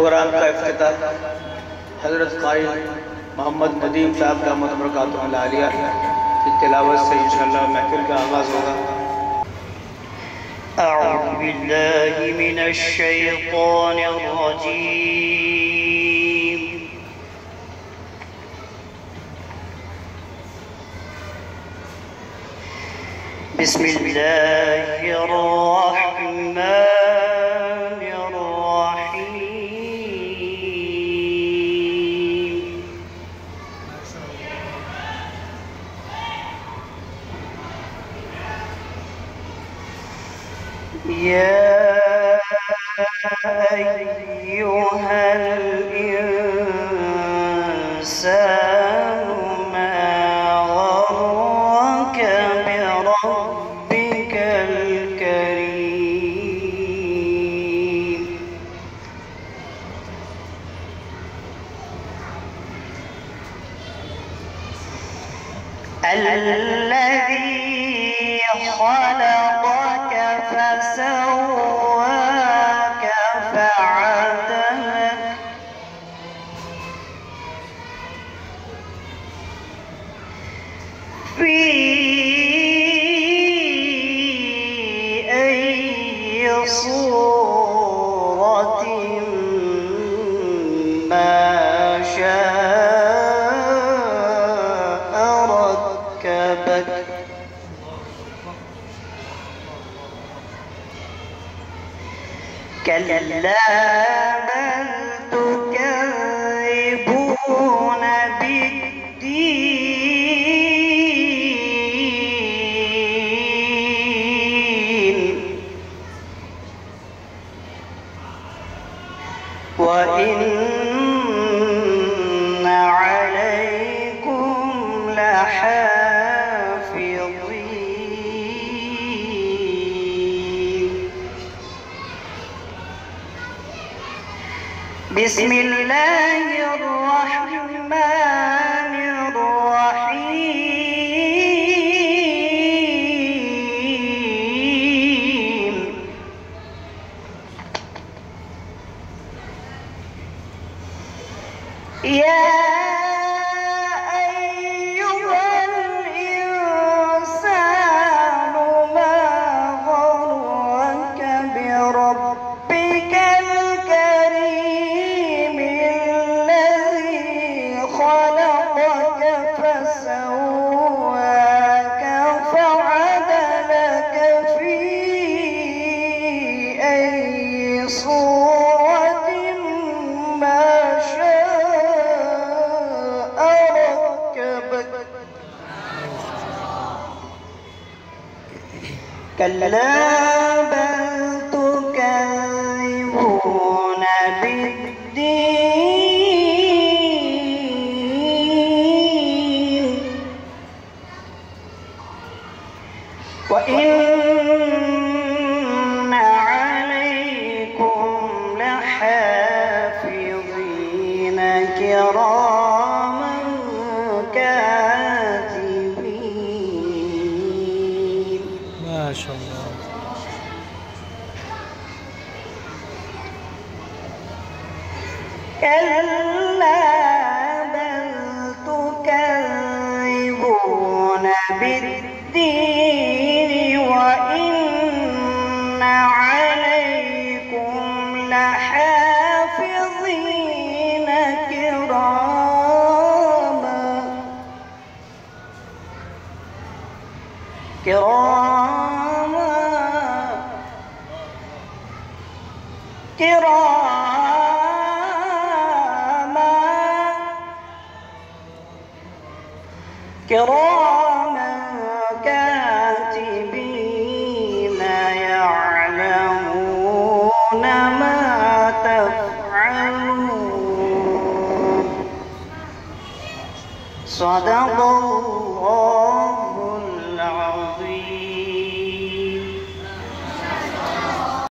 प्रोग्राम का इफ्तिताह हज़रत क़ारी मोहम्मद नदीम साहब दामद बरकातुहुल आलिया की तिलावत से इंशाअल्लाह महफिल का आगाज़ होगा। अऊज़ु बिल्लाहि मिनश शैतानिर रजीम। बिस्मिल्लाहिर रहमानिर रहीम। या अय्युहल इंसानु मा गर्रक बिरब्बिकल करीम। الذي خلقك فسواك فعدلك في أي صورة ما شاء ركبك كلا بل تكذبون بالدين وإن عليكم لحافظين. بسم الله الرحمن الرحيم. يا أيها الإنسان ما غرك بربك الكريم الذي خلقك فسواك فعدلك في أي صورة ما شاء ركبك كلا بل تكذبون بالدين وإن عليكم لحافظين كراما كاتبين. ما شاء الله. كلا بل تكذبون بالدين وإن عليكم لحافظين كراما كاتبين يعلمون ما تفعلون. صدق الله